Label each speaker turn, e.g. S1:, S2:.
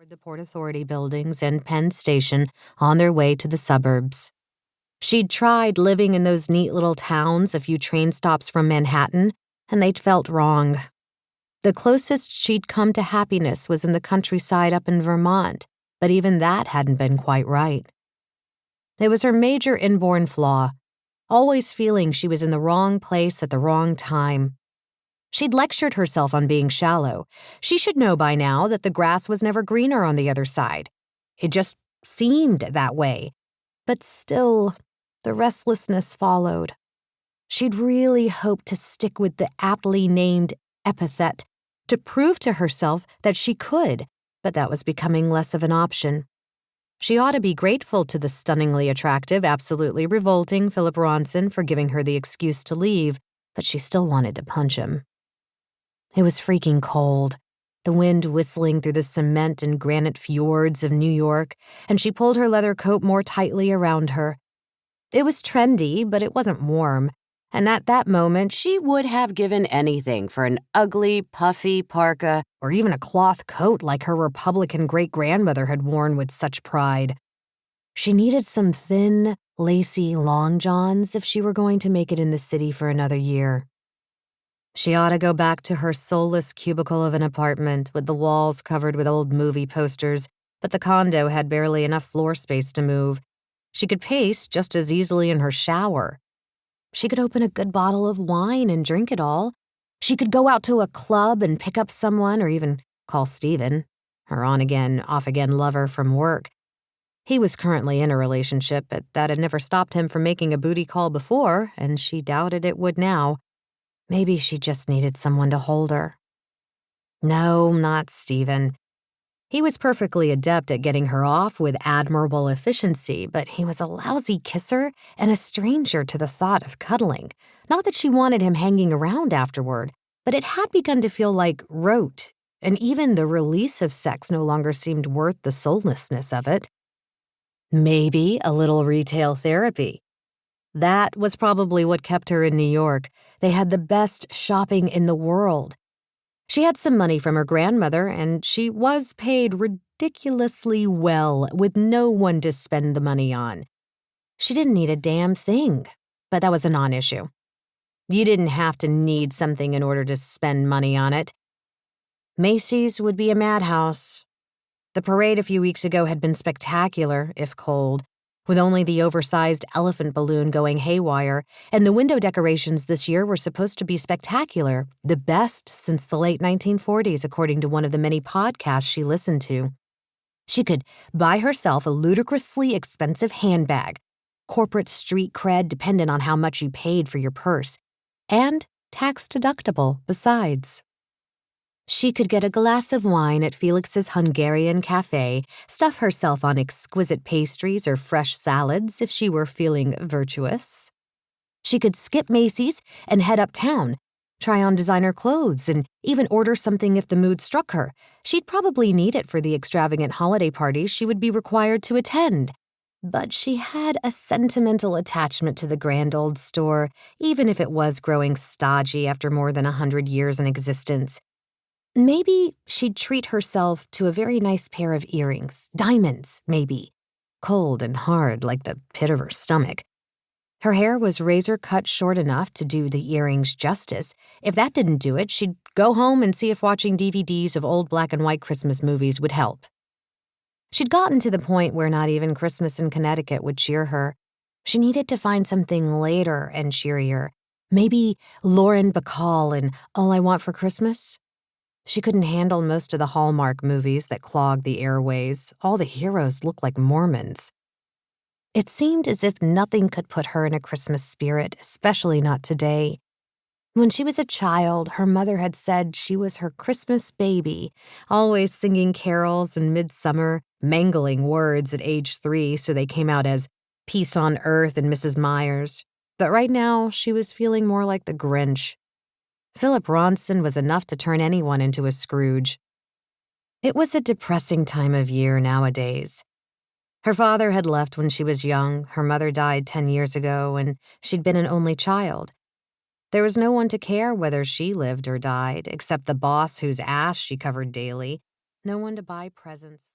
S1: toward the Port Authority buildings and Penn Station on their way to the suburbs. She'd tried living in those neat little towns a few train stops from Manhattan, and they'd felt wrong. The closest she'd come to happiness was in the countryside up in Vermont, but even that hadn't been quite right. It was her major inborn flaw, always feeling she was in the wrong place at the wrong time. She'd lectured herself on being shallow. She should know by now that the grass was never greener on the other side. It just seemed that way. But still, the restlessness followed. She'd really hoped to stick with the aptly named epithet to prove to herself that she could, but that was becoming less of an option. She ought to be grateful to the stunningly attractive, absolutely revolting Philip Ronson for giving her the excuse to leave, but she still wanted to punch him. It was freaking cold, the wind whistling through the cement and granite fjords of New York, and she pulled her leather coat more tightly around her. It was trendy, but it wasn't warm, and at that moment she would have given anything for an ugly, puffy parka or even a cloth coat like her Republican great-grandmother had worn with such pride. She needed some thin, lacy long johns if she were going to make it in the city for another year. She ought to go back to her soulless cubicle of an apartment with the walls covered with old movie posters, but the condo had barely enough floor space to move. She could pace just as easily in her shower. She could open a good bottle of wine and drink it all. She could go out to a club and pick up someone or even call Steven, her on-again, off-again lover from work. He was currently in a relationship, but that had never stopped him from making a booty call before, and she doubted it would now. Maybe she just needed someone to hold her. No, not Steven. He was perfectly adept at getting her off with admirable efficiency, but he was a lousy kisser and a stranger to the thought of cuddling. Not that she wanted him hanging around afterward, but it had begun to feel like rote, and even the release of sex no longer seemed worth the soullessness of it. Maybe a little retail therapy. That was probably what kept her in New York. They had the best shopping in the world. She had some money from her grandmother, and she was paid ridiculously well with no one to spend the money on. She didn't need a damn thing, but that was a non-issue. You didn't have to need something in order to spend money on it. Macys would be a madhouse. The parade a few weeks ago had been spectacular, if cold, with only the oversized elephant balloon going haywire, and the window decorations this year were supposed to be spectacular, the best since the late 1940s, according to one of the many podcasts she listened to. She could buy herself a ludicrously expensive handbag, corporate street cred dependent on how much you paid for your purse, and tax-deductible besides. She could get a glass of wine at Felix's Hungarian Cafe, stuff herself on exquisite pastries or fresh salads if she were feeling virtuous. She could skip Macys and head uptown, try on designer clothes, and even order something if the mood struck her. She'd probably need it for the extravagant holiday parties she would be required to attend. But she had a sentimental attachment to the grand old store, even if it was growing stodgy after more than 100 years in existence. Maybe she'd treat herself to a very nice pair of earrings, diamonds, maybe, cold and hard like the pit of her stomach. Her hair was razor cut short enough to do the earrings justice. If that didn't do it, she'd go home and see if watching DVDs of old black and white Christmas movies would help. She'd gotten to the point where not even Christmas in Connecticut would cheer her. She needed to find something later and cheerier. Maybe Lauren Bacall in All I Want for Christmas? She couldn't handle most of the Hallmark movies that clogged the airways. All the heroes looked like Mormons. It seemed as if nothing could put her in a Christmas spirit, especially not today. When she was a child, her mother had said she was her Christmas baby, always singing carols in midsummer, mangling words at age 3 so they came out as Peace on Earth and Mrs. Myers. But right now, she was feeling more like the Grinch. Philip Ronson was enough to turn anyone into a Scrooge. It was a depressing time of year nowadays. Her father had left when she was young, her mother died 10 years ago, and she'd been an only child. There was no one to care whether she lived or died, except the boss whose ass she covered daily. No one to buy presents.